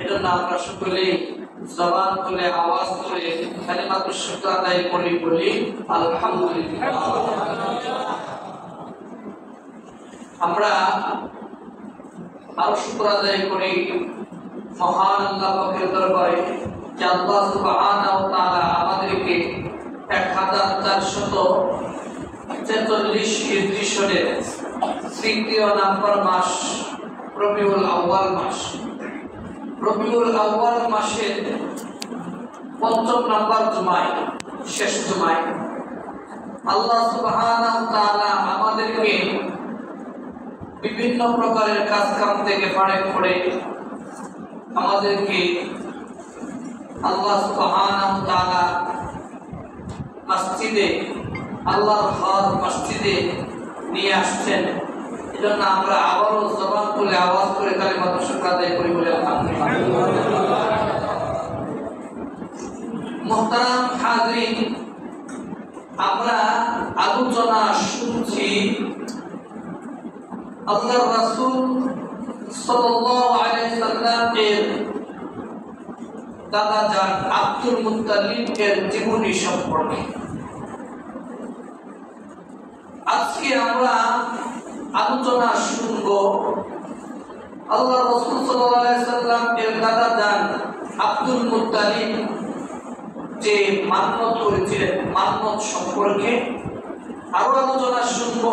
এজন্য আমরা সকলেই জবান তুলে আওয়াজ করে কালিমাতুশ শুকর আদায় বলি আলহামদুলিল্লাহ। আমরা আরো শুকর আদায় করি মহান আল্লাহ পাকের দরবারে যে আল্লাহ সুবহানাহু ওয়া তাআলা আমাদেরকে 1443 হিজরি সনের 3য় নম্বর মাস রবিউল আউয়াল মাস, রবিউল আউয়াল মাসের ৫ম নম্বর জুমায়, শেষ জুমায় আল্লাহ সুবহানাহু ওয়া তাআলা আমাদেরকে বিভিন্ন প্রকারের কাজ কাম থেকে ফারেক করে আমাদেরকে আল্লাহ সুবহানাহু ওয়া তাআলা মসজিদে, আল্লাহর ঘর মসজিদে নিয়ে আসছেন। এজন্য আমরা আবারও জবান তুলে আওয়াজ করে কালিমাতুশ শুকর আদায় করি বলে আলহামদুলিল্লাহ। মুহতারাম হাজরিন, আমরা আলোচনা শুনছি আল্লাহর রাসূল সাল্লাল্লাহু আলাইহি সাল্লামের দাদা জান আব্দুল মুত্তালিবের জীবনী সম্পর্কে। আজকে আমরা আলোচনা শুনব আল্লাহ রাসূল সাল্লাল্লাহু আলাইহি সাল্লামের দাদা জান আব্দুল মুত্তালিব যে মান্নত করেছিলেন, মান্নত সম্পর্কে। আরো আলোচনা শুনব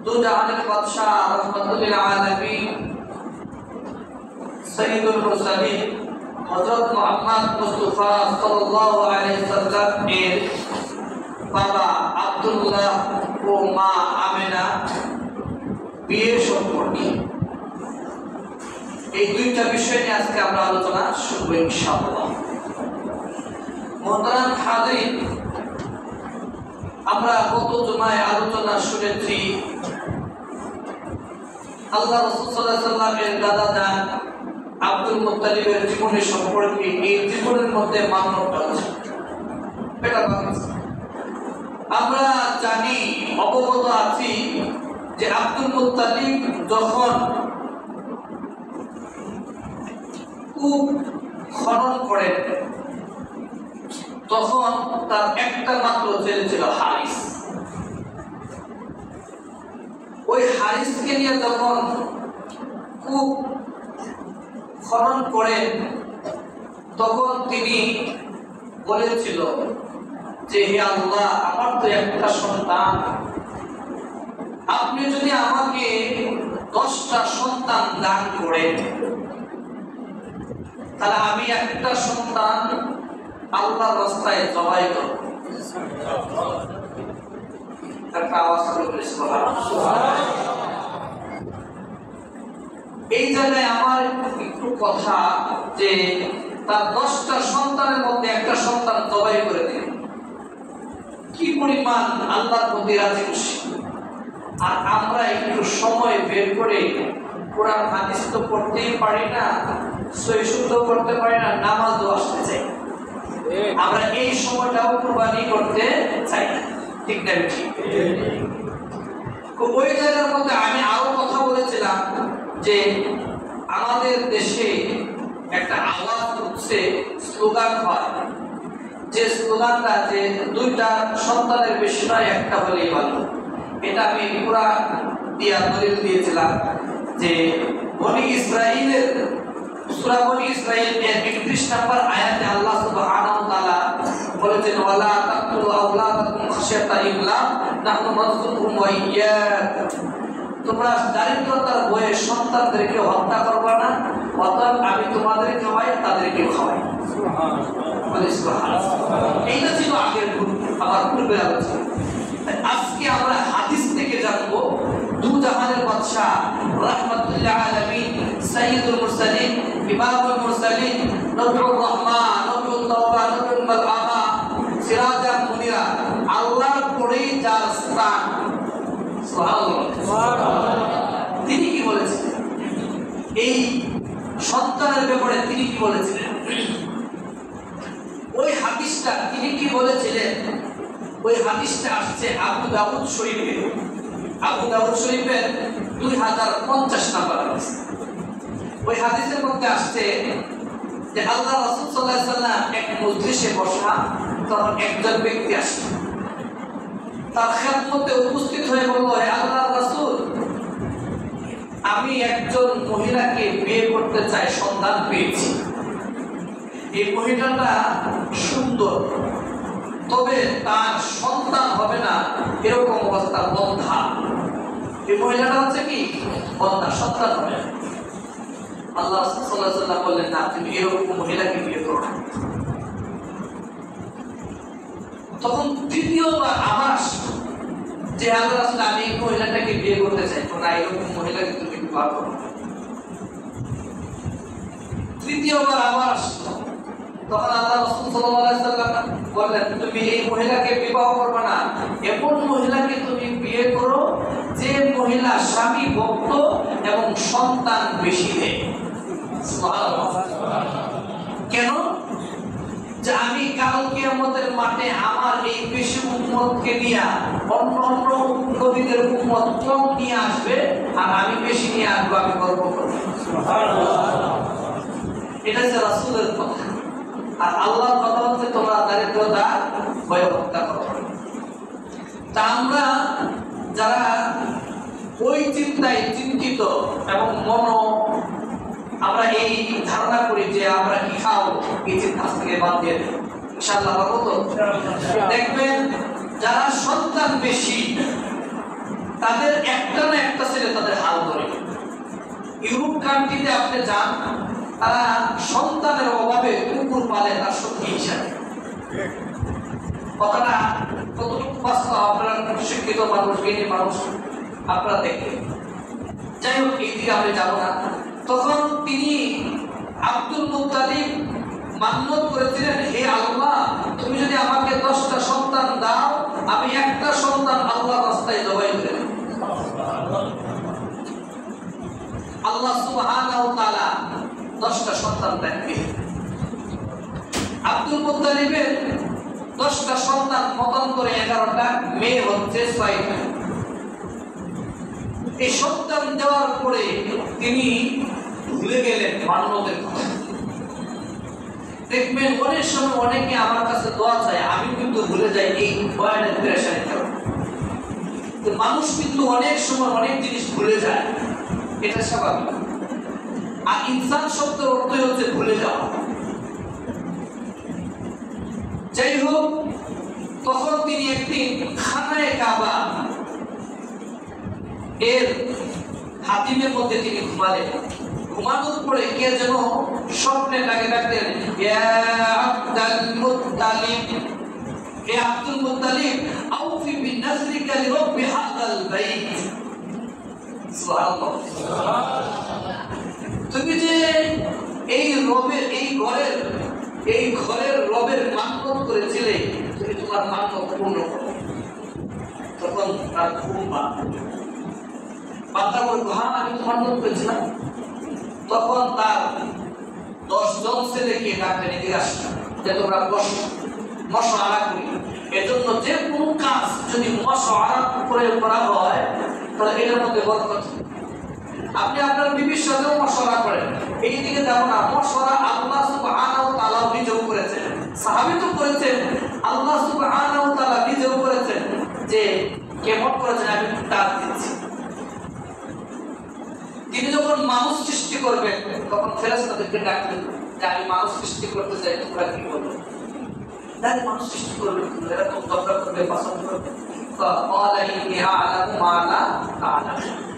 দু জাহানের বাদশা রাহমাতুল লিল আলামিন সাইয়্যিদুল মুরসালিন হযরত মুহাম্মদ মুস্তাফা সাল্লাল্লাহু আলাইহি সাল্লাম এর বাবা আব্দুল্লাহ ও মা আমেনা বিয়ে সম্পর্কে। এই দুইটা বিষয় নিয়ে আজকে আমরা আলোচনা শুনবো ইনশাআল্লাহ। মুহতারাম হাজরিন, আমরা গত জুমায় আলোচনা শুনেছি আল্লাহ রাসূল সাল্লাল্লাহু আলাইহি সাল্লামের দাদা জান আব্দুল মুত্তালিবের জীবনী সম্পর্কে। এই জীবনের মধ্যে মান্যতা আছে, আমরা জানি, অবগত আছি যে আব্দুল মুত্তালিব যখন কূপ খনন করেন তখন তার একটা মাত্র ছেলে ছিল হারিস। ওই হারিসকে নিয়ে যখন কূপ খনন করেন তখন তিনি বলেছিল যে হে আল্লাহ, আমার তো একটা সন্তান, আপনি যদি আমাকে 10টা সন্তান দান করেন তাহলে আমি একটা সন্তান আল্লাহর রাস্তায় জবাই করব। একটা আওয়াজ করে সুবহানাল্লাহ। এই জায়গায় আমার একটু কথা যে তার 10টা সন্তানের মধ্যে একটা সন্তান জবাই করে দিলেন, কি পরিমাণ আল্লাহর প্রতি রাজি খুশি। আর আমরা একটু সময় বের করে কোরআন হাদিস তো পড়তেই পারি না, সহিহ শুদ্ধ করতে পারি না, নামাজও আসতে চাই, আমরা এই সময়টাও কুরবানি করতে চাই না, ঠিক না? ঠিক। ওই জায়গার মধ্যে আমি আরো কথা বলেছিলাম যে আমাদের দেশে একটা আওয়াজ উঠছে, স্লোগান হয়, যে স্লোগানটা যে 2টা সন্তানের বেশি নয়, একটা হলেই ভালো। এটা আমি কোরআন দিয়া দলিল দিয়েছিলাম যে বনি ইসরাইলের সূরা বনি ইসরাইল এর 31 নম্বর আয়াতে আল্লাহ সুবহানাহু ওয়া তাআলা বলেছেন ওয়ালা তাকতুলু আওলাদাকুম খাশিয়াতা ইমলাক নাহনু নারযুকুহুম ওয়া ইয়্যাকুম, তোমরা দারিদ্রতার ভয়ে সন্তানদেরকে হত্যা করবে না, অতএব আমি তোমাদের খাওয়াই তাদেরকেও খাওয়াই। সুবহানাল্লাহ। এইটা ছিল আগের আমার পূর্বের আলোচনা। আজকে আমরা হাদিস থেকে জানবো দু জাহানের বাদশা রাহমাতুল লিল আলামিন সাইয়্যিদুল মুরসালিন ইমামুল মুরসালিন নবীউর রহমান নবীউত তাওবা নবীউল মালআমা সিরাজাম মুনিরা, আল্লাহর পরেই যার স্থান। সুবহানাল্লাহ। তিনি কি বলেছেন এই সন্তানের ব্যাপারে? তিনি কি বলেছিলেন ওই হাদিসটা তিনি কি বলেছিলেন? ওই হাদিসটা আসছে আবু দাউদ শরীফে, আবু দাউদ শরীফের 2050 নম্বর হাদিস। ওই হাদিসের মধ্যে আসছে যে আল্লাহ রাসূল সাল্লাল্লাহু আলাইহি ওয়াসাল্লাম এক মজলিসে বসা, তখন একজন ব্যক্তি আসে, তার খেদমতে উপস্থিত হয়ে বলল, হে আল্লাহর রাসূল, আমি একজন মহিলাকে বিয়ে করতে চাই, সন্তান পেয়েছি। এই মহিলাটা সুন্দর, তবে তার সন্তান হবে না এরকম অবস্থা, বন্ধা। এই মহিলাটা হচ্ছে কি বন্ধা, সন্তান হবে না। আল্লাহ সাল্লাল্লাহু আলাইহি ওয়াসাল্লাম বললেন, না, তুমি এরকম মহিলাকে বিয়ে করো না। তখন তৃতীয়বার আবার যে আল্লাহ রাসূল, আমি এই মহিলাটাকে বিয়ে করতে চাই, না, এরকম মহিলাকে তুমি বিবাহ করো। তৃতীয়বার আবার তখন আল্লাহ রাসূল সাল্লাল্লাহু আলাইহি ওয়াসাল্লাম বললেন, তুমি এই মহিলাকে বিবাহ করবে না, এমন মহিলাকে তুমি বিয়ে করো যে মহিলা স্বামী ভক্ত এবং সন্তান বেশি দেয়। সুবহানাল্লাহ। কেন? যে আমি কাল কিয়ামতের মাঠে আমার এই বেশি উম্মতকে নিয়ে অন্য অন্য নবীদের উম্মত কম নিয়ে আসবে, আর আমি বেশি নিয়ে আসবো, আমি গর্ব করবো। সুবহানাল্লাহ। এটা হচ্ছে রাসূলের কথা। আর আল্লাহর কথা হচ্ছে তোমরা দারিদ্রতা ভয় হত্যা করো। তা আমরা যারা ওই চিন্তায় চিন্তিত এবং আমরা এই ধারণা করি যে আমরা কি খাও, এই চিন্তা থেকে বাদ দিয়ে দেব, ইনশাআল্লাহ পাবো তো। দেখবেন যারা সন্তান বেশি, তাদের একটা না একটা ছেলে তাদের হাল ধরে। ইউরোপ কান্ট্রিতে আপনি যান, তারা সন্তানের অভাবে কুকুর পালে তার সত্যি হিসাবে। কথাটা কতটুকু বাস্তব আপনারা শিক্ষিত মানুষ, জ্ঞানী মানুষ আপনারা দেখবেন। যাই হোক, এই দিকে আমি যাবো না। তখন তিনি আব্দুল মুত্তালিব মান্যত করেছিলেন, হে আল্লাহ, তুমি যদি আমাকে 10টা সন্তান দাও, আমি একটা সন্তান আল্লাহর রাস্তায় জবাই করে দেব। আল্লাহ সুবহানাহু ওয়া তাআলা 10টা সন্তান দেন। আব্দুল মুত্তালিবের 10টা সন্তান মতান্তরে 11টা, মেয়ে হচ্ছে 6টা। এই সন্তান দেওয়ার পরে তিনি ভুলে গেলেন মান্যতের কথা। দেখবেন অনেক সময় অনেকে আমার কাছে দোয়া চায়, আমি কিন্তু ভুলে যাই এই বয়ানের প্রেশারের কারণে। মানুষ কিন্তু অনেক সময় অনেক জিনিস ভুলে যায়, এটা স্বাভাবিক। আর ইনসান শব্দের অর্থই হচ্ছে ভুলে যাওয়া। যাই হোক, তখন তিনি একদিন খানায়ে কাবা এর হাতিমের মধ্যে তিনি ঘুমালেন। ঘুমানোর পরে কে যেন স্বপ্নে ডাকে ডাকতেন, ইয়া আব্দুল মুত্তালিব, হে আব্দুল মুত্তালিব, আউফি বিনাজরিকা লিরাব্বি হাযাল বাইত। সুবহানাল্লাহ। তুমি যে এই রবের এই ঘরের রবের মান্যত করেছিলে, তুমি তোমার মান্যত পূর্ণ করো। তখন তার ঘুম বান্দা বলল, হ্যাঁ, আমি তো মান্যত করেছিলাম। তখন তার 10 জন ছেলেকে ডাকলেন, এদিকে আসো, যে তোমরা বসো, মশওয়ারা করি। এজন্য যে কোনো কাজ যদি মশওয়ারা করে করা হয়, তাহলে এটার মধ্যে বরকত। আপনি আপনার বিবির সাথেও মশওয়ারা করেন, এই দিকে যাবো না। মশওয়ারা আল্লাহ সুবহানাহু ওয়া তাআলা নিজেও করেছেন, সাহাবী তো করেছেন, আল্লাহ সুবহানাহু ওয়া তাআলা নিজেও করেছেন। যে কেমন করেছেন আমি তার দিচ্ছি। তিনি যখন মানুষ সৃষ্টি করবেন, তখন ফেরেশতাদেরকে ডাকলেন যে আমি মানুষ সৃষ্টি করতে চাই, তোমরা কি বলবে? তাই মানুষ সৃষ্টি করবেন, এরকম দরকার করবে, পছন্দ করবে।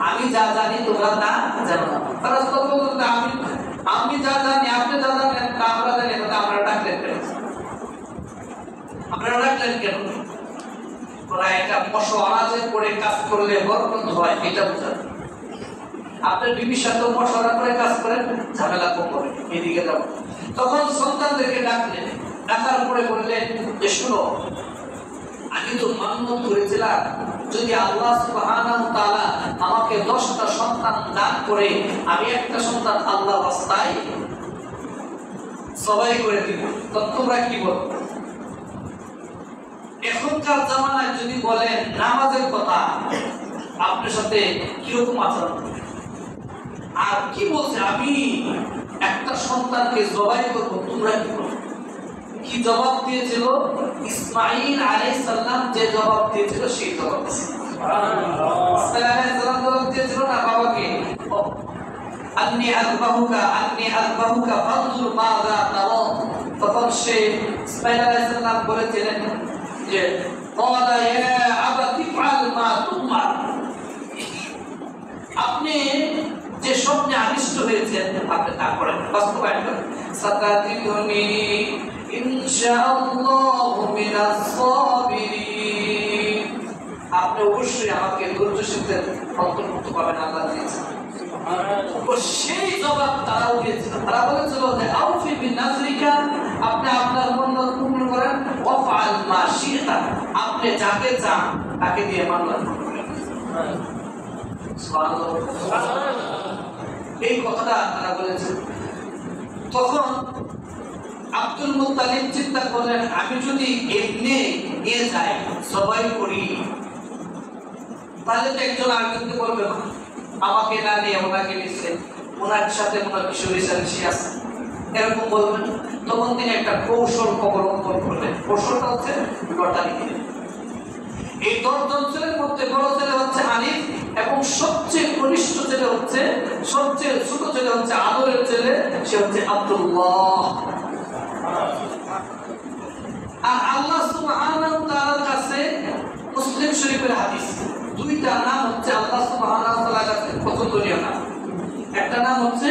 আমি যা জানি তোমরা তা জানো না। আমি যা জানি আপনি যা জানেন তা আমরা জানি, আপনারা ডাকলেন কেন? আপনারা ডাকলেন কেন? ওরা একটা মশওয়ারা যে করে কাজ করলে বরকত হয়, এটা বোঝান। আপনার বিবির সাথে মশওয়ারা করে কাজ করেন, ঝামেলা কম হবে। এদিকে যাও। তখন সন্তানদেরকে ডাকলেন, ডাকার পরে বললেন যে শুনো, আমি তো মান্যত করেছিলাম যদি আল্লাহ সুবহানাহু ওয়া তাআলা আমাকে 10টা সন্তান দান করে, আমি একটা সন্তান আল্লাহর রাস্তায় জবাই করে দিব, তো তোমরা কি বলো? এখনকার জামানায় যদি বলেন নামাজের কথা, আপনার সাথে কিরকম আচরণ? আর কি বলছে, আমি একটা সন্তানকে জবাই করব, তোমরা কি করবে? কি জবাব দিয়েছিল? ইসমাঈল আলাইহিস সালাম যে জবাব দিয়েছিল সেই জবাব দিয়েছিল। ইসমাঈল আলাইহিস সালাম জবাব দিয়েছিল না বাবাকে, আন্নী আযবাহুকা ফানজুর মাযা তারা। তখন সে ইসমাঈল আলাইহিস সালাম বলেছিলেন যে ক্বালা ইয়া আবাতি ফাআল মা তুমার, আপনি যে স্বপ্নে আবিষ্ট হয়েছেন আপনি তা করেন, বাস্তবায়ন করেন। সাতাদিকুনি ইনশাআল্লাহু মিনাস সাবিরিন, আপনি অবশ্যই আমাকে ধৈর্যশীলদের অন্তর্ভুক্ত পাবেন, আল্লাহ দিয়েছেন। সেই জবাব তারাও দিয়েছিল। তারা বলেছিল যে আউফি বিনাজরিকা, আপনি আপনার মন্নত পূর্ণ করেন, ওয়াফআল মা শিতা, আপনি যাকে চান তাকে দিয়ে মান্নাত করেন। এই কথাটা তারা বলেছে। তখন আব্দুল মুত্তালিব চিন্তা করলেন, আমি যদি এমনি নিয়ে যাই সবাই করি, তাহলে তো একজন আরেকজনকে বলবে আমাকে না নিয়ে ওনাকে নিচ্ছে, ওনার সাথে ওনার কিছু রেশারেশি আছে, এরকম বলবেন। তখন তিনি একটা কৌশল অবলম্বন করলেন। কৌশলটা হচ্ছে লটারি দিলেন। এই 10 জন ছেলের মধ্যে বড় ছেলে হচ্ছে হানিফ এবং সবচেয়ে কনিষ্ঠ ছেলে হচ্ছে, সবচেয়ে ছোট ছেলে হচ্ছে আদরের ছেলে, সে হচ্ছে আব্দুল্লাহ। আর আল্লাহ সুবহানাহু ওয়া তাআলার কাছে মুসলিম শরীফের হাদিস, দুইটা নাম হচ্ছে আল্লাহ সুবহানাহু ওয়া তাআলার কাছে পছন্দনীয় নাম। একটা নাম হচ্ছে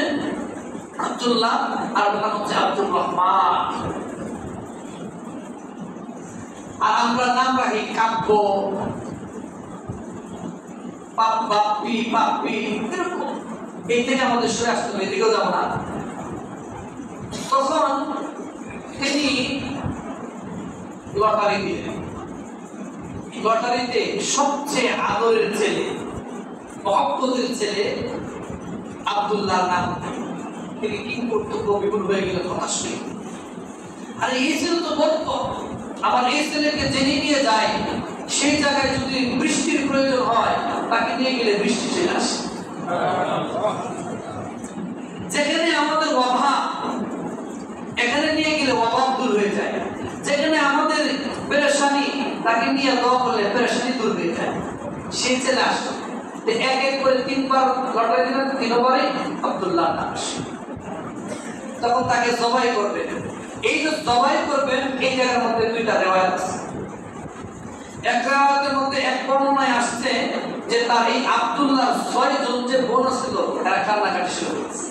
আব্দুল্লাহ আর একটা নাম হচ্ছে আব্দুর রহমান। আর আমরা নাম রাখি কাব্য, বাপ্পি, পাপ্পি, এরকম। এই থেকে আমাদের সরে আসতে হবে, এদিকেও যাবো না। তখন তিনি লটারি দিলেন। লটারিতে সবচেয়ে আদরের ছেলে, মহব্বতের ছেলে আব্দুল্লাহ নাম। তিনি কি কর্তব্য বিপুল হয়ে গেল হতাশ হয়ে। আরে এই ছেলে তো বলতো, আবার এই ছেলেকে জেনে নিয়ে যায়, সেই জায়গায় যদি বৃষ্টির প্রয়োজন হয় তাকে নিয়ে গেলে বৃষ্টি চলে আসে। যেখানে আমাদের অভাব, এখানে নিয়ে গেলে অভাব দূর হয়ে যায়। যেখানে আমাদের পেরেশানি, তাকে নিয়ে দোয়া করলে পেরেশানি দূর হয়ে যায়। সেই ছেলে আসে, এক এক করে 3 বার লটারি দিলেন, 3 বারে আব্দুল্লাহ নাম আসে। তখন তাকে জবাই করবেন। এই যে জবাই করবেন, এই জায়গার মধ্যে 2টা রিওয়ায়াত আছে। এক রিওয়ায়াতের মধ্যে এক বর্ণনায় আসছে যে তার এই আব্দুল্লাহ 6 জন যে বোন ছিল তারা কান্নাকাটি শুরু করেছে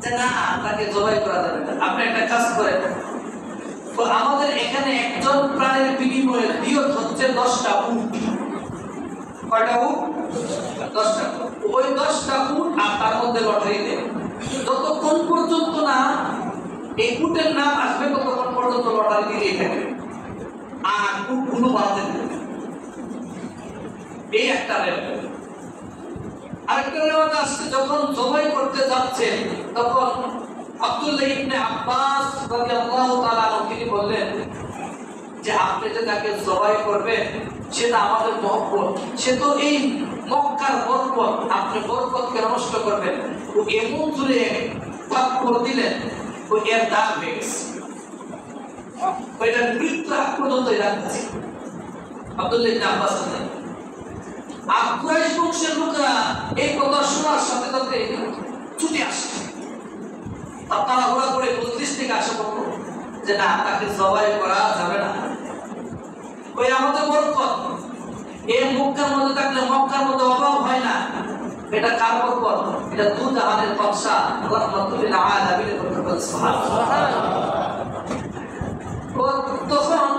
যে না, তাকে জবাই করা যাবে না, আপনি একটা কাজ করেন। তো আমাদের এখানে একজন প্রাণের বিনিময়ে দিয়ত হচ্ছে 10টা উট। কয়টা উট? 10টা। ওই 10টা উট আর তার মধ্যে লটারি দেন। যতক্ষণ পর্যন্ত না এই উটের নাম আসবে ততক্ষণ পর্যন্ত লটারি দিয়ে থাকবে, আর উটগুলো বাড়াতে দেবে। এই একটা রেওয়াজ। আরেকটা রেওয়াজ আসছে, যখন জবাই করতে যাচ্ছেন তখন আব্দুল্লাহ ইবনে আব্বাস রাদিয়াল্লাহু তাআলা তিনি বললেন যে আপনি যে তাকে জবাই করবেন সেটা আমাদের মহব্বত, সে তো এই মক্কার বরকত, আপনি বরকতকে নষ্ট করবেন। ও এমন জুড়ে পাপ করে দিলেন, ও এর দাগ হয়ে গেছে, ওইটা মৃত্যু আগ পর্যন্ত যাচ্ছে। আব্দুল্লাহ ইবনে আব্বাস আর কুরাইশ বংশের লোকেরা এই কথা শোনার সাথে সাথে ছুটে আসে। তারা ঘোরা করে 35 থেকে আসা পড়ত যে না, তাকে জবাই করা যাবে না, ওই আমাদের বরকত। এই মক্কার মধ্যে থাকলে মক্কার মধ্যে অভাব হয় না। এটা কার বরকত? এটা দু জাহানের বাদশা রাহমাতুল আলামিনের বরকত। সুবহানাল্লাহ। তখন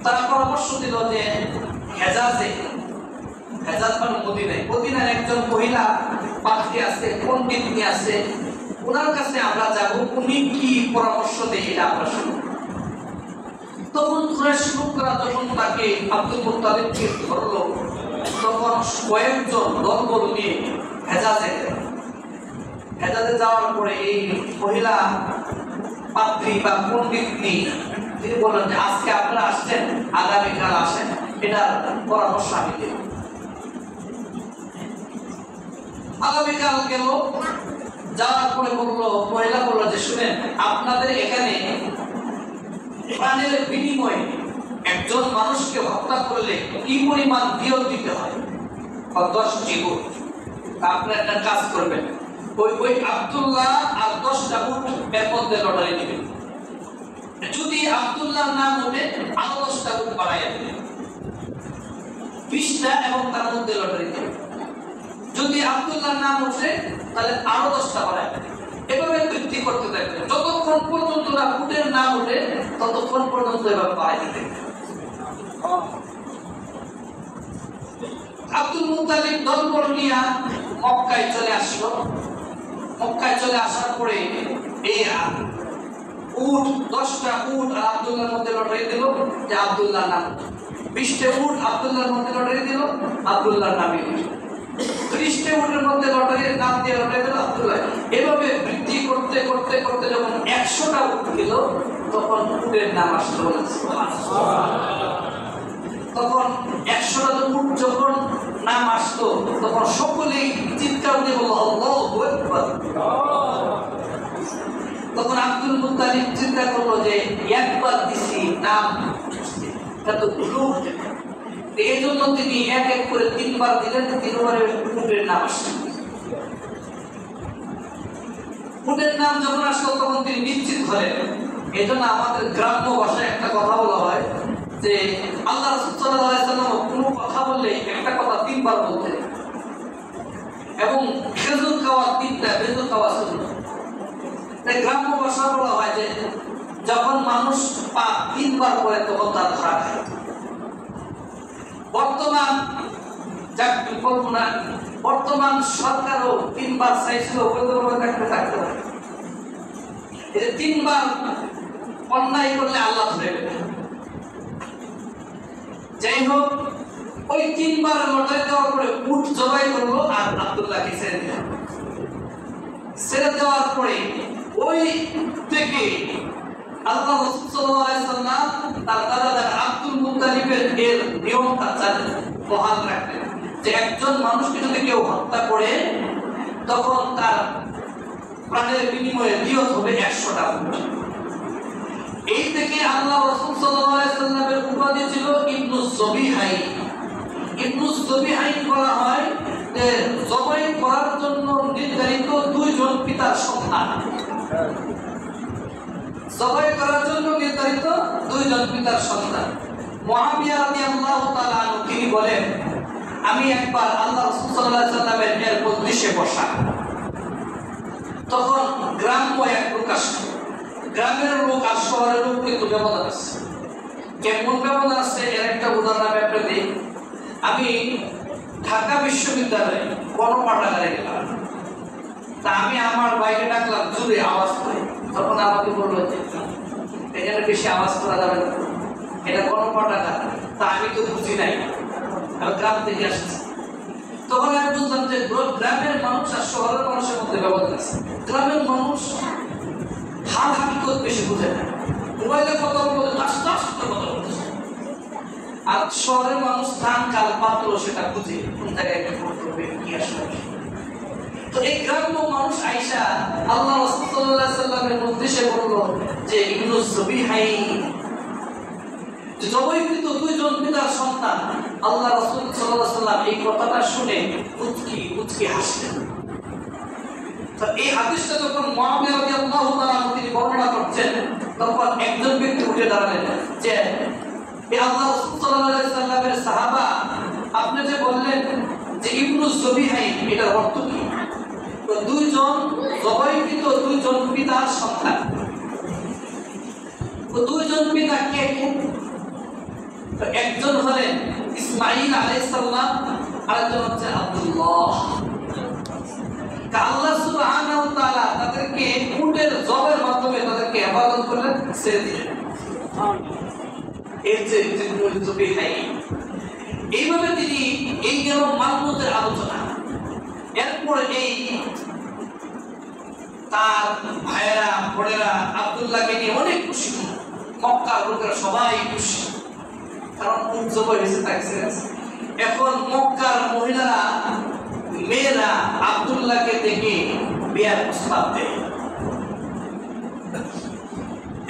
তারা পরামর্শ দিল যে হেজাজে, হেজাজ মানে মদিনায়, মদিনার একজন মহিলা পাত্রী আছে, পণ্ডিতনি আছে, ওনার কাছে আমরা যাব, উনি কি পরামর্শ দেয় এটা আমরা শুনব। তখন কুরাইশ লোকেরা যখন তাকে আব্দুল মুত্তালিবকে ধরল, তখন কয়েকজন দলবল নিয়ে হেজাজে যাওয়ার পরে এই মহিলা পাত্রী বা পণ্ডিতনি তিনি বললেন যে আজকে আপনারা আসছেন, আগামীকাল আসেন, এটার পরামর্শ আমি দেব। আগামীকাল গেল, যাওয়ার পরে বললো, মহিলা বললো যে শুনেন, আপনাদের এখানে প্রাণের বিনিময়ে একজন মানুষকে হত্যা করলে কি পরিমাণ দিয়ত দিতে হয়? 10টি উট। আপনারা একটা কাজ করবেন, ওই আব্দুল্লাহ আর 10টা উট এর মধ্যে লটারি দিবেন। যদি আব্দুল্লাহ নাম ওঠে আরো 10টা উট বাড়াইয়া দিবেন, 20টা, এবং তার মধ্যে লটারি দিবেন। যদি আব্দুল্লাহ নাম ওঠে তাহলে আরো 10টা বাড়ায়। এভাবে বৃদ্ধি করতে থাকবে, যতক্ষণ পর্যন্ত না উটের নাম ওঠে ততক্ষণ পর্যন্ত এভাবে বাড়াই দিতে। আব্দুল মুত্তালিব দলবল নিয়ে মক্কায় চলে আসলো। মক্কায় চলে আসার পরে এই উট, 10টা উট আর আব্দুল্লাহর মধ্যে লটারি দিল যে আব্দুল্লাহ নাম। 20টা উট আব্দুল্লাহর মধ্যে লটারি দিল, আব্দুল্লাহর নামে। 30টা উটের মধ্যে লটারির নাম দিয়ে লটারি দিল আব্দুল্লাহ। এভাবে বৃদ্ধি করতে করতে করতে যখন 100টা উট দিল তখন উটের নাম আসলো। তখন 100টা উট যখন নাম আসতো তখন সকলেই চিৎকার দিয়ে বলল আল্লাহু আকবার। তখন আব্দুল মুত্তালিব চিন্তা করলো যে একবার দিছি নাম এত গ্রুপ, এই জন্য তিনি এক এক করে 3বার দিলেন, 3বারের উটের নাম আসলো। উটের নাম যখন আসলো তখন তিনি নিশ্চিত হলেন। এই জন্য আমাদের গ্রাম্য ভাষায় একটা কথা বলা হয় যে আল্লাহ রাসূল সাল্লাল্লাহু আলাইহি ওয়াসাল্লাম কোনো কথা বললে একটা কথা 3বার বলতেন, এবং খেজুর খাওয়া 3টা, খেজুর খাওয়া সুন্নাত। তাই গ্রাম্য ভাষা বলা হয় যে যখন মানুষ পা 3বার করে তখন তার ধরা খায়। বর্তমান বর্তমান সরকারও 3বার চাইছিল থাকতে পারে। 3বার অন্যায় করলে আল্লাহ ধরে নেবে। যাই হোক, ওই 3বার লটারি দেওয়ার পরে উট জবাই করলো আর আব্দুল্লাহকে ছেড়ে দিল। ছেড়ে দেওয়ার পরে ওই থেকে আল্লাহ রাসূল সাল্লাল্লাহু আলাইহি ওয়াসাল্লাম তার দাদা আব্দুল মুত্তালিবের এর নিয়মটা বহাল রাখলেন যে একজন মানুষকে যদি কেউ হত্যা করে তখন তার প্রাণের বিনিময়ে দিয়ত হবে 100টা উট। এই থেকে আল্লাহ রাসূল সাল্লাল্লাহু আলাইহি ওয়াসাল্লামের উপাধি ছিল ইবনু যবিহাইন। ইবনু যবিহাইন বলা হয় যে জবাই করার জন্য নির্ধারিত 2 জন পিতার সন্তান। জবাই করার জন্য নির্ধারিত 2 জন পিতার সন্তান। মুআবিয়া রাদিয়াল্লাহু তাআলা আনহু তিনি বলেন, আমি একবার আল্লাহ রাসূল সাল্লাল্লাহু আলাইহি ওয়াসাল্লামের এর মজলিসে বসা, তখন গ্রাম্য এক লোক আসলো। গ্রামের লোক আর শহরের লোক কিন্তু ব্যবধান আছে। কেমন ব্যবধান আছে এর একটা উদাহরণ আমি আপনাদের দিই। আমি ঢাকা বিশ্ববিদ্যালয়ে গণপাঠাগারে গেলাম। তা আমি আমার বাইরে ডাকলাম, জোরে আওয়াজ করে। তখন আমাকে বললো যে এখানে বেশি আওয়াজ করা যাবে না, এটা গণপাঠাগার। তা আমি তো বুঝি নাই, আমি গ্রাম থেকে আসছি। তখন আমি বুঝলাম যে গ্রামের মানুষ আর শহরের মানুষের মধ্যে ব্যবধান আছে। গ্রামের মানুষ হাল হাকিকত বেশি বুঝে না, মোবাইলে কথা বলতে আস্তে আস্তে কথা বলতেছে। আর শহরের মানুষ স্থান কাল পাত্র সেটা বুঝে কোন জায়গায় কি করতে হবে, কি আসবে। তো এই গ্রাম্য মানুষ আয়েশা আল্লাহ রাসূল সাল্লাল্লাহু আলাইহি ওয়াসাল্লামের মজলিসে বলল যে ইবনু যবিহাইন জবাইকৃত 2 জন পিতার সন্তান। আল্লাহ রাসূল সাল্লাল্লাহু আলাইহি ওয়াসাল্লাম এই কথাটা শুনে উচকি হাসলেন। তো এই হাদিসটা যখন মুআবিয়া রাদিয়াল্লাহু তাআলা তিনি বর্ণনা করছেন তখন একজন ব্যক্তি উঠে দাঁড়ালেন যে এই আল্লাহ রাসূল সাল্লাল্লাহু আলাইহি ওয়াসাল্লামের সাহাবা, আপনি যে বললেন যে ইবনু যবিহাইন, এটার অর্থ কি? তো 2 জন জবাইকৃত 2 জন পিতার সন্তান। তো 2 জন পিতা কে কে? তো একজন হলেন ইসমাঈল আলাইহিস সালাম, আরেকজন হচ্ছে আব্দুল্লাহ। আল্লাহ সুবহানাহু ওয়া তাআলা তাদেরকে উটের জবের মাধ্যমে তাদেরকে ইবাদত করলেন, ছেড়ে দিলেন। এই যে এইভাবে তিনি এই গেল মানবতের আলোচনা। এরপর এই তার ভাইয়েরা বোনেরা আব্দুল্লাহকে নিয়ে অনেক খুশি। মক্কার লোকেরা সবাই খুশি, কারণ উট জবাই হয়েছে, তাকে ছেড়ে। এখন মক্কার মহিলারা মেয়েরা আব্দুল্লাহকে দেখে বিয়ার প্রস্তাব দেয়।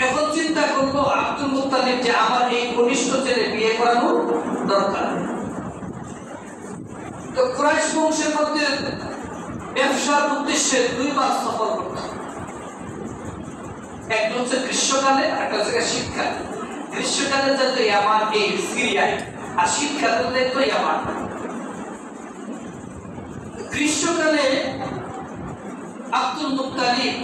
এখন চিন্তা করলো আব্দুল মুত্তালিব যে আমার এই কনিষ্ঠ ছেলে বিয়ে করানো দরকার। তো কুরাইশ বংশের মধ্যে ব্যবসার উদ্দেশ্যে দুইবার সফর করত, একটা হচ্ছে গ্রীষ্মকালে, একটা হচ্ছে শীতকালে। গ্রীষ্মকালে যেত ইয়ামান এই সিরিয়ায়, আর শীতকালে যেত ইয়ামান। গ্রীষ্মকালে আব্দুল মুত্তালিব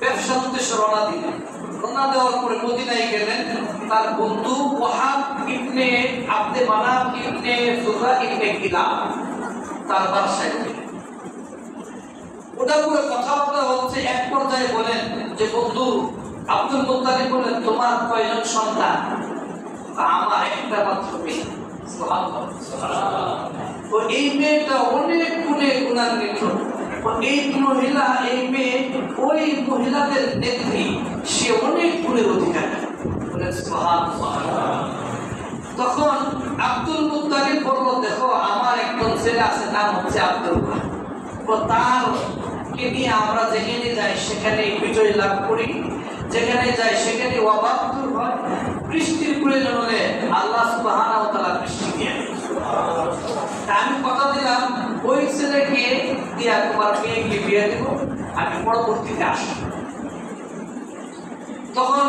ব্যবসার উদ্দেশ্যে রওনা দিলেন। রওনা দেওয়ার পরে মদিনায় গেলেন। তার বন্ধু ওয়াহাব ইবনে আব্দে মানাফ ইবনে জুহরা ইবনে কিলাব তার বাসায় গেলেন। ওটা পুরো কথাবার্তা হচ্ছে। এক পর্যায়ে বলেন যে বন্ধু আব্দুল মুত্তালিব বলেন, তোমার কয়জন সন্তান? আমার একটা মাত্র মেয়ে। তো এই মেয়েটা অনেক গুণে গুণান্বিত। এই মহিলা, এই মেয়ে ওই মহিলাদের নেত্রী, সে অনেক গুণের অধিকারী। তখন আব্দুল মুত্তালিব বলল, দেখো আমার একজন ছেলে আছে, নাম হচ্ছে আব্দুল্লাহ। তার কে নিয়ে আমরা যেখানে যাই সেখানে বিজয় লাভ করি, যেখানে যাই সেখানে ওয়াবাদুর হয়। বৃষ্টির প্রয়োজন হলে আল্লাহ সুবহানাহু ওয়া তাআলা বৃষ্টি দিয়ে দেন। আমি কথা দিলাম ওই ছেলেকে দিয়া তোমার মেয়েকে বিয়ে দেব, আমি পরবর্তীতে আসব। তখন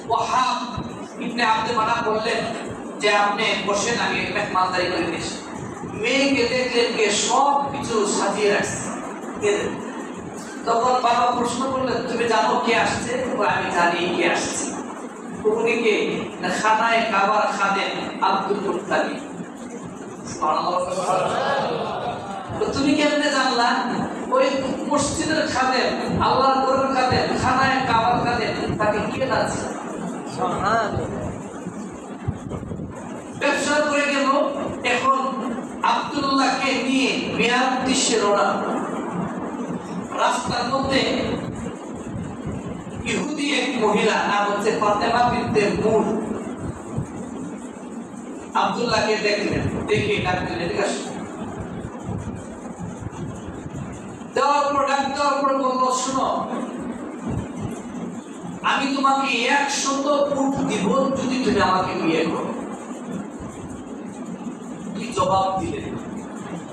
ওয়াহাব ইবনে আব্দে মানাফ বললেন যে আপনি বসেন, আমি মেহমানদারি করে দিয়েছি। মেয়েকে দেখলেন যে সব কিছু সাজিয়ে রাখছে। তখন বাবা প্রশ্ন করলেন, তুমি জানো কে আসছে? আমি জানি কে আসছে। উনি কে? খানায় কাবার খাদেম আব্দুল মুত্তালিব। তুমি কেমনে জানলা? ওই মসজিদের খাদেম, আল্লাহর ঘরের খাদেম, খানায় কাবার খাদেম, তাকে কে জানছে? ব্যবসা করে গেল। এখন আব্দুল্লাহকে নিয়ে বিয়ার উদ্দেশ্যে রওনা। রাস্তার মধ্যে ইহুদি এক মহিলা, নাম হচ্ছে ফাতেমা বিনতে মুর, আব্দুল্লাহকে দেখলেন। দেখে ডাক দিলেন, ঠিক আছে। দেওয়ার পর বলল, শোনো, আমি তোমাকে 100 উট দিব যদি তুমি আমাকে বিয়ে করো। কি জবাব দিলেন?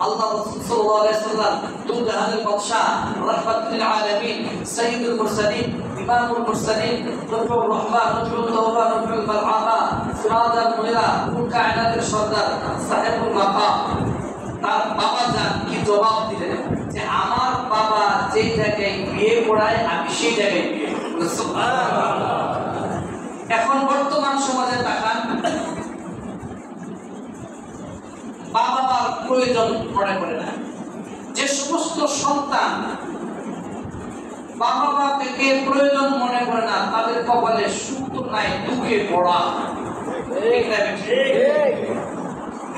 আল্লাহ রাসূল সাল্লাল্লাহু আলাইহি ওয়াসাল্লাম দুজাহানের বাদশা, রাহমাতুল আলামিন, সাইয়্যিদুল মুরসালিন, ইমামুল মুরসালিন, নবীউর রহমান, নবীউত তাওবা, নবীউল বারআমা, সিরাজাল মুনিরা, কুল কায়নাতের সরদার, সাহেবুল মাকাম, তার বাবা জান কি জবাব দিলেন যে আমার বাবা যে জায়গায় বিয়ে পড়ায় আমি সেই জায়গায় বিয়ে করব। সুবহানাল্লাহ। এখন বর্তমান সমাজে তাকান, বাবার প্রয়োজন মনে করে না। যে সমস্ত সন্তান বাবা মাকে প্রয়োজন মনে করে না, তাদের কপালে সুখ নাই, দুঃখে পড়া।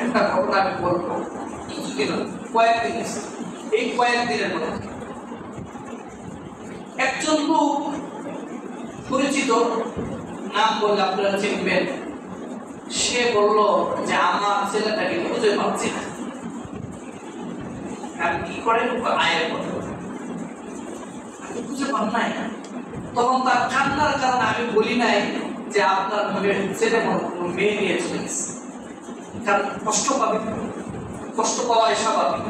একটা ঘটনা আমি বলবো, কয়েকদিন, এই কয়েকদিনের মধ্যে একজন লোক পরিচিত, নাম বললে আপনারা চিনবেন, সে বলল যে আমার ছেলেটাকে খুঁজে পাচ্ছি না। আর কি করে? আয়ের কথা খুঁজে পান নাই। তখন তার কান্নার কারণে আমি বলি নাই যে আপনার ছেলে মেয়ে নিয়ে চলে গেছে, কারণ কষ্ট পাবে, কষ্ট পাওয়াই স্বাভাবিক।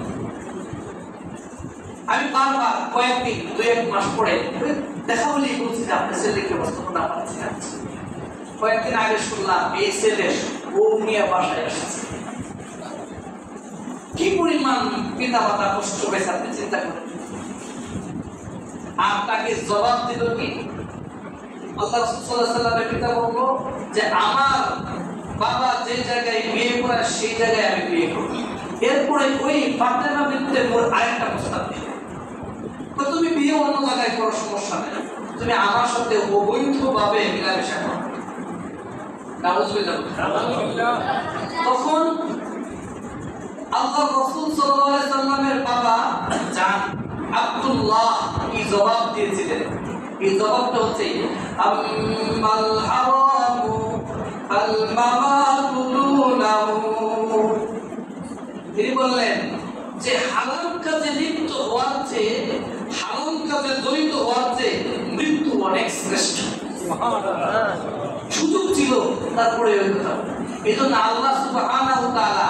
আমি বারবার কয়েকদিন, 2-1 মাস পরে দেখা হলেই বলছি যে আপনার ছেলেকে বর্তমানে পাচ্ছি না। কয়েকদিন আগে শুনলাম এই ছেলে বউ নিয়ে বাসায় এসেছে। কি পরিমাণ পিতা মাতা কষ্ট পেয়েছে আপনি চিন্তা করেন। আর তাকে জবাব দিল কি? আল্লাহ রাসূল সাল্লাল্লাহু আলাইহি ওয়াসাল্লামের পিতা বলল যে আমার বাবা যে জায়গায় বিয়ে করে সেই জায়গায় আমি বিয়ে করব। এরপরে ওই ফাতেমা বিনতে মুর আরেকটা প্রস্তাব দিল, তো তুমি বিয়ে অন্য জায়গায় করো, সমস্যা নেই, তুমি আমার সাথে অবৈধভাবে মিলামেশা করো। তখন আল্লাহ রাসূল সাল্লাল্লাহু আলাইহি ওয়াসাল্লামের বাবা জান আব্দুল্লাহ কি জবাব দিয়েছিলেন? এই জবাবটা হচ্ছে আম্মাল হারামু আল মামাতু দুনাহু তিনি বললেন যে হারাম কাজে লিপ্ত হওয়ার চেয়ে, হারাম কাজে জড়িত হওয়ার চেয়ে মৃত্যু অনেক শ্রেষ্ঠ। সুযোগ ছিল তারপরে ওই কথা। এই জন্য আল্লাহ সুবহানাহু ওয়া তাআলা,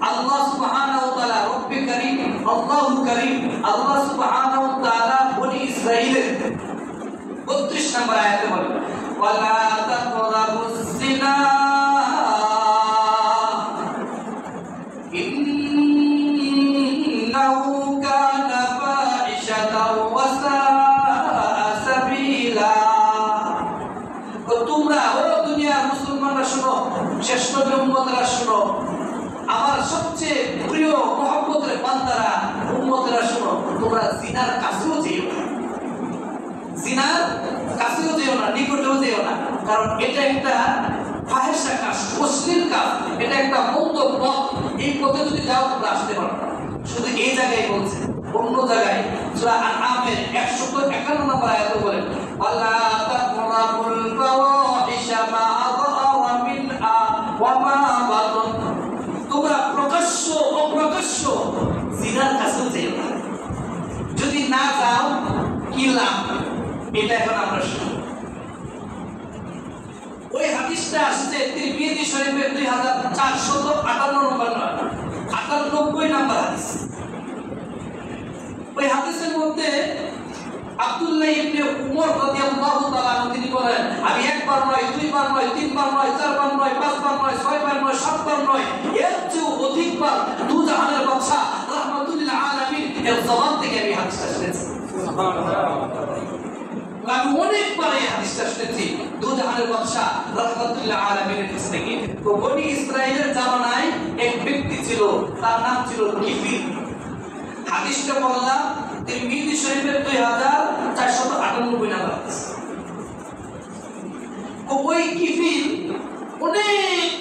আল্লাহ সুবহানাহু ওয়া তাআলা রব্বে কারীম, আল্লাহু কারীম, আল্লাহ সুবহানাহু ওয়া তাআলা বনি ইসরাঈলের 32 নম্বর আয়াতে বলেন ওয়ালা তাকরাবুজ জিনা ইন্নাহু কানা ফাহিশাতাও ওয়া সাআ সাবিলা। তোমরা ও দুনিয়ার মুসলমানরা শোনো, শ্রেষ্ঠ উম্মতরা শোনো, আমার সবচেয়ে প্রিয় মুহাম্মদের বান্দারা, উম্মতরা শোনো, তোমরা জিনার কাছেও যেও না, জিনার কাছেও যেও না, নিকটেও যেও না, কারণ এটা একটা ফাহিশা কাজ, অশ্লীল কাজ, এটা একটা মন্দ পথ। এই পথে যদি যাও তোমরা আসতে পারো না। শুধু এই জায়গায় বলছে, অন্য জায়গায় সূরা আনআমের 151 নম্বর আয়াতে বলেন ওয়ালা তাকরাবুল ফাওয়াহিশা মা যাহারা মিনহা ওয়া মা বাতন। তোমরা প্রকাশ্য অপ্রকাশ্য জিনার কাছে যেও না। যদি না যাও কি লাভ, এটা এখন আমরা শুনি। ওই হাদিসটা আসছে তিরমিজি শরীফের 2458 নম্বর, 98 নম্বর হাদিস। ওই হাদিসের মধ্যে আব্দুল্লাহ ইবনে উমর রাদিয়াল্লাহু তাআলা আনহু তিনি বলেন, আমি একবার নয়, দুইবার নয়, তিনবার নয়, চারবার নয়, পাঁচবার নয়, ছয়বার নয়, সাতবার নয়, এর চেয়েও অধিকবার দুজাহানের বাদশা রাহমাতুল লিল আলামিন এর জবান থেকে আমি হাদিসটা শুনেছি। আমি অনেকবার এই হাদিসটা শুনেছি দুজাহানের বাদশা রাহমাতুল লিল আলামিনের কাছ থেকে। তো বনি ইসরাঈলের জামানায় এক ব্যক্তি ছিল, তার নাম ছিল কিফিল। হাদিসটা বললাম তিরমিজি শরীফের 2498 নম্বর হাদিস। ওই কিফিল অনেক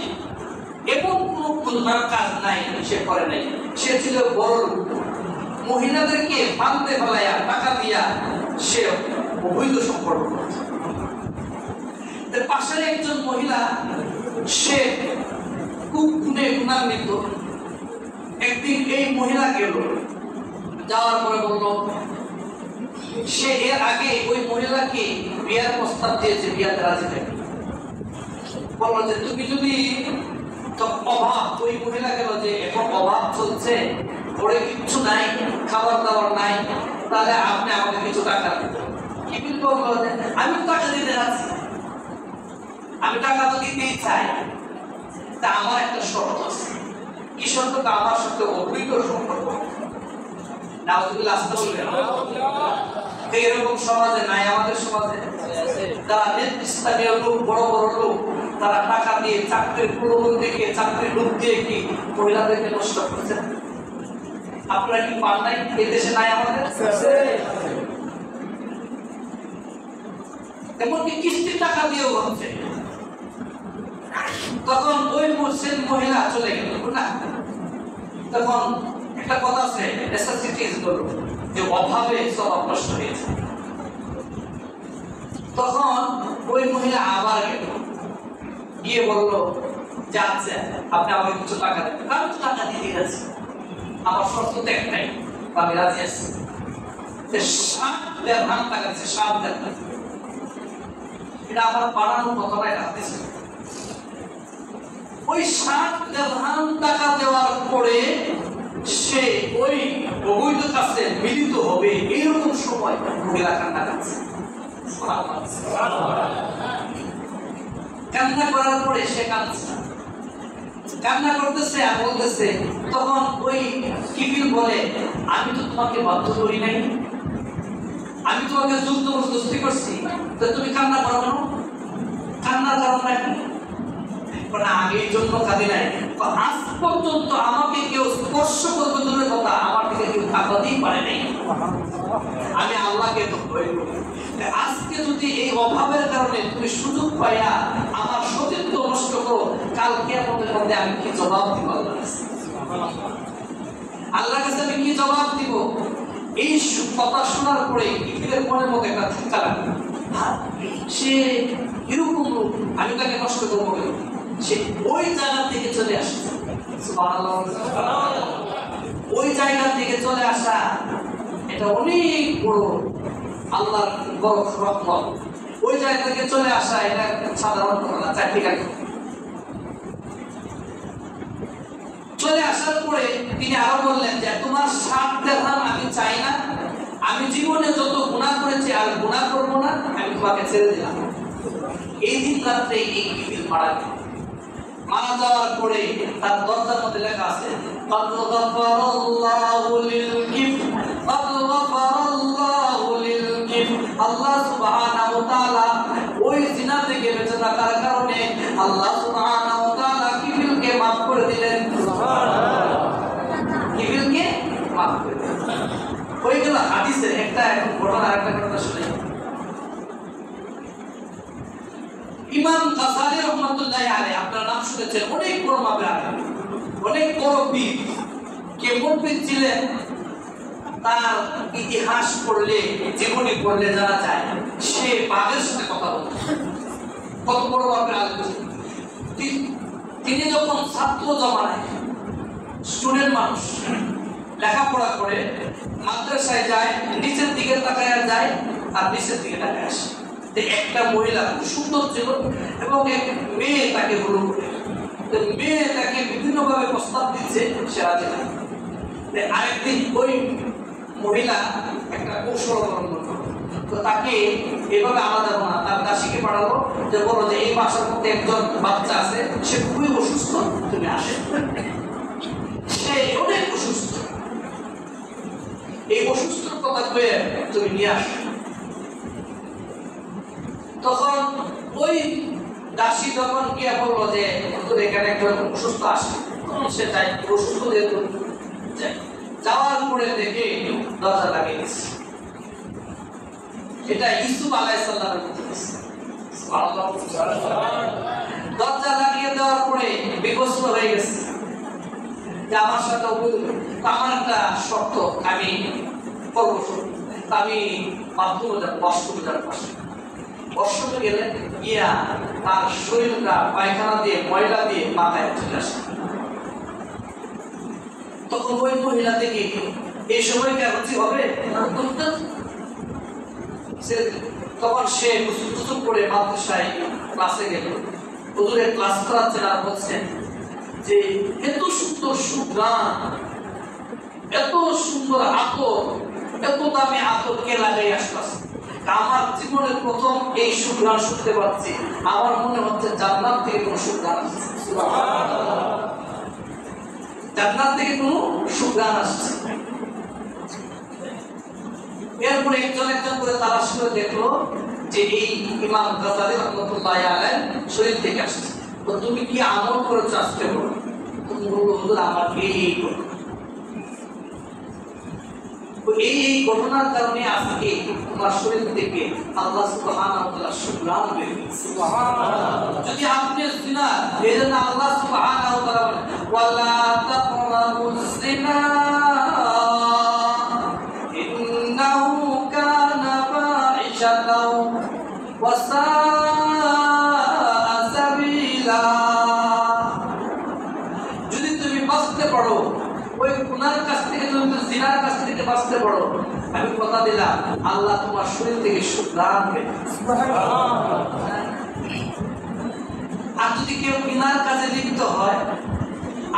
এমন কোন কাজ নাই সে করে নাই। সে ছিল বড় লোক, মহিলাদেরকে বাঁধতে ফেলাইয়া টাকা দিয়া সে অবৈধ সম্পর্ক করত। তার পাশের একজন মহিলা, সে খুব গুণান্বিত। একদিন এই মহিলা গেল, যাওয়ার পরে বলল, সে এর আগে ওই মহিলাকে বিয়ার প্রস্তাব দিয়েছে, বিয়াতে রাজি থাকে। বলল যে তুমি যদি অভাব, ওই মহিলা গেল যে এখন অভাব চলছে, পরে কিচ্ছু নাই, খাবার দাবার নাই, তাহলে আপনি আমাকে কিছু টাকা দেন। কিবিল বলল যে আমি টাকা দিতে যাচ্ছি, আমি টাকা তো দিতেই চাই, তা আমার একটা শর্ত আছে। কি শর্তটা? আমার সাথে অবৈধ সম্পর্ক। এরকম সমাজে নাই, আমাদের সমাজে যারা নেতৃস্থানীয় লোক, বড় বড় লোক, তারা টাকা দিয়ে চাকরির প্রলোভন দেখে, চাকরির লোক দিয়ে কি মহিলাদেরকে নষ্ট করছে। আপনারা কি পান নাই? এই দেশে নাই আমাদের? এমনকি কিস্তির টাকা দিয়েও হচ্ছে। তখন ওই মুসলিম মহিলা চলে গেল না। তখন একটা কথা আছে, যে অভাবে সব নষ্ট হয়েছে। তখন ওই মহিলা আবার গেল, গিয়ে বললো যে আচ্ছা আপনি আমাকে কিছু টাকা দেন। আমি তো টাকা দিয়ে গেছি, আমার শর্ত তো একটাই, আমি রাজি আছি। 7 দিরহাম টাকা দিচ্ছে, 7 দিরহাম। এটা আমার বানানো কথা না, এটা হাদিস। ওই 7 দিরহাম টাকা দেওয়ার পরে সে ওই অবৈধ কাছে মিলিত হবে, এইরকম সময় মহিলা কান্না কাঁদছে। কান্না করার পরে সে কাঁদছে, কান্না করতেছে আর বলতেছে, তখন ওই কিফিল বলে, আমি তো তোমাকে বাধ্য করি নাই, আমি তোমাকে জোর জবরদস্তি করছি, তো তুমি কান্না করো কেন? কান্নার কারণ নাকি? আমি এই জন্য কাঁদি নাই, আজ পর্যন্ত আমাকে কেউ স্পর্শ করবে দূরের কথা, আমার দিকে কেউ তাকাতেই পারে নাই। আমি আল্লাহকে তো ভয় করি। আজকে যদি এই অভাবের কারণে তুমি সুযোগ পাইয়া আমার সতীত্ব নষ্ট করো, কাল কিয়ামতের মধ্যে আমি কি জবাব দিব? আল্লাহর কাছে আমি কি জবাব দিব? এই কথা শোনার পরে কিফিলের মনের মধ্যে একটা ধাক্কা লাগে। সে এরকম লোক, আমি তাকে নষ্ট করবো কেন? সে ওই জায়গা থেকে চলে আসছে, সুবহানাল্লাহ। ওই জায়গা থেকে চলে আসা এটা অনেক বড় আল্লাহর বড় রহমত। ওই জায়গা থেকে চলে আসা এটা সাধারণ ঘটনা। চারটি কাজ চলে আসার পরে তিনি আরো বললেন যে তোমার 7 দিরহাম আমি চাই না, আমি জীবনে যত গুনাহ করেছি আর গুনাহ করবো না, আমি তোমাকে ছেড়ে দিলাম। এই দিন রাত্রে এই কিফিল মারা গেল। মারা যাওয়ার পরে তার দরজার মধ্যে লেখা আছে قد غفر الله للكفر قد غفر الله للكفر। আল্লাহ সুবহানাহু ওয়া তাআলা ওই জিনা থেকে বেঁচে থাকার কারণে আল্লাহ সুবহানাহু ওয়া তাআলা কিফিলকে maaf করে দিলেন। সুবহানাল্লাহ। কিফিলকে maaf করে দিলেন। ওইগুলো হাদিসের একটা ঘটনা আরেকটা ঘটনা শুনে। ইমাম গাযালি রাহমাতুল্লাহি আলাইহি, আপনার নাম শুনেছেন, অনেক বড় মাপের অনেক বড় পীর। কেমন পীর ছিলেন তার ইতিহাস পড়লে, জীবনী পড়লে জানা যায় সে বাঘের সাথে কথা বলতেন। কত বড় মাপের আলেম। তিনি যখন ছাত্র জমানায় স্টুডেন্ট মানুষ লেখাপড়া করে মাদ্রাসায় যায়, নিচের দিকে তাকায় যায় আর নিচের দিকে তাকায় আসে। একটা মহিলা খুব সুন্দর ছিল এবং এক মেয়ে তাকে হলো করে, মেয়ে তাকে বিভিন্ন ভাবে প্রস্তাব দিচ্ছে, সে রাজি না। আরেকদিন ওই মহিলা একটা কৌশল অবলম্বন করলো, তো তাকে এভাবে আলাদা না, তার দাসীকে পাঠালো যে বলো যে এই বাসার মধ্যে একজন বাচ্চা আছে, সে খুবই অসুস্থ, তুমি আসে। সে অনেক অসুস্থ, এই অসুস্থর কথা কয়ে তুমি নিয়ে আসো। তখন ওই দাসী যখন গিয়ে বললো যে এখানে একজন অসুস্থ আসে, তখন সে চাই অসুস্থ যেহেতু যাওয়ার পরে দেখে দরজা লাগিয়ে দিচ্ছে। এটা ইউসুফ আলাইহিস সালামের দরজা লাগিয়ে দেওয়ার পরে বিকশিত হয়ে গেছে যে আমার সাথে আমার একটা শর্ত, আমি করবো, আমি বাথরুমে যাবো, ওয়াশরুমে যাবো। ওয়াশরুমে গেলে গিয়া তার শরীরটা পায়খানা দিয়ে ময়লা দিয়ে মাথায় চলে আসে। তখন ওই মহিলা থেকে এই সময় কি রুচি হবে? তখন সে কুসুম করে মাদ্রাসায় ক্লাসে গেল। হুজুরের ক্লাস করাচ্ছেন আর বলছেন যে এত সুন্দর সুগান, এত সুন্দর আতর, এত দামি আতর কে লাগাই আসতেছে? আমার জীবনের প্রথম এই সুগান শুনতে পাচ্ছি, আমার মনে হচ্ছে জান্নাত থেকে কোন সুগান আসছে। জান্নাত থেকে কোন সুগান আসছে। এরপরে একজন একজন করে তালাশ করে দেখলো যে এই ইমাম গাযালি রাহমাতুল্লাহি আলাইহি শরীর থেকে আসছে। তো তুমি কি আমল করেছো আজকে বলো? তুমি বললো হুজুর আমার এই এই ঘটনার কারণে আজকে তোমার শরীর থেকে আল্লাহ সুবহানাহু ওয়া তাআলা সুবহান বেরিয়েছে। সুবহানাল্লাহ। যদি আপনি জিনা, এজন্য আল্লাহ সুবহানাহু ওয়া তাআলা ওয়ালা তাকরাবুজ জিনা ইন্নাহু কানা ফাহিশাতাও ওয়া সাআ সাবিলা। যদি তুমি বাঁচতে পারো ওই গুনার কাছ থেকে, তুমি জিনার কাছ থেকে বাঁচতে পারো, আমি কথা দিলাম আল্লাহ তোমার শরীর থেকে সুগ্রাণ দেবে। আর যদি কেউ গুনার কাজে লিপ্ত হয়,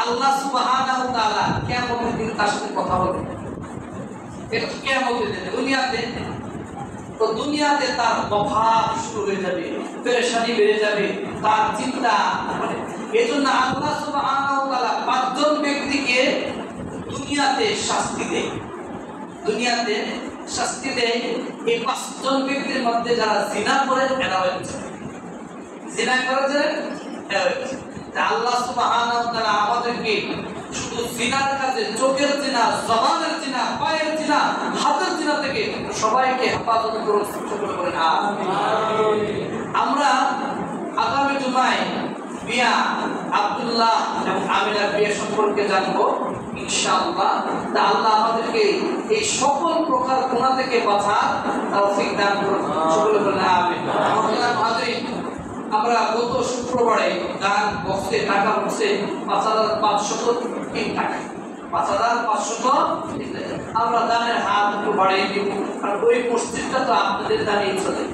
আল্লাহ সুবহানাহু ওয়া তাআলা কিয়ামতের দিন তার সাথে কথা বলবে। এটা তো কিয়ামতের দিন, দুনিয়াতে তো দুনিয়াতে তার অভাব শুরু হয়ে যাবে, পেরেশানি বেড়ে যাবে, তার চিন্তা। এজন্য আল্লাহ সুবহানাহু ওয়া তাআলা 5 জন ব্যক্তিকে দুনিয়াতে শাস্তি দেয়। দুনিয়াতে শাস্তি দেয় এই 5 জন ব্যক্তির মধ্যে যারা জিনা করে এরা হচ্ছে, জিনা করে এরা হচ্ছে। আল্লাহ সুবহানাহু ওয়া তাআলা আমাদেরকে শুধু জিনার কাজে, চোখের জিনা, জবানের জিনা, পায়ের জিনা, হাতের জিনা থেকে সবাইকে হেফাজত করুন, বলেন আমিন। আমরা আগামী জুমায় বিয়া আব্দুল্লাহ এবং আমিনার বিয়ে সম্পর্কে জানবো ইনশাআল্লাহ। তা আল্লাহ আমাদেরকে এই সকল প্রকার গুনাহ থেকে বাঁচার তৌফিক দান করুন, সকলে বলেন আমিন। আমরা গত শুক্রবারে দান বক্সে টাকা বক্সে 5,503 টাকা 5,503 টাকা আমরা দানের হাত একটু বাড়িয়ে দিব। আর ওই মসজিদটা তো আপনাদের দানেই চলে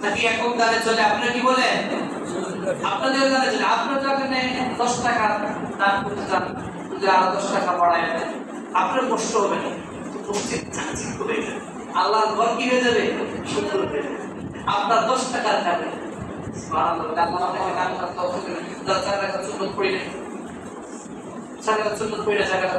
নাকি এখন দানে চলে? আপনারা কি বলেন? আপনাদের দানে চলে। আপনারা যখন 10 টাকা দান করতে চান, যদি আরো 10 টাকা বাড়ায় দেন, আপনার কষ্ট হবে না, মসজিদ চাকচিক হবে, আল্লাহর ঘর কি হয়ে যাবে? সুন্দর হয়ে যাবে। আপনার 10 টাকার কাজে সুন্নত পড়ে জায়গাটা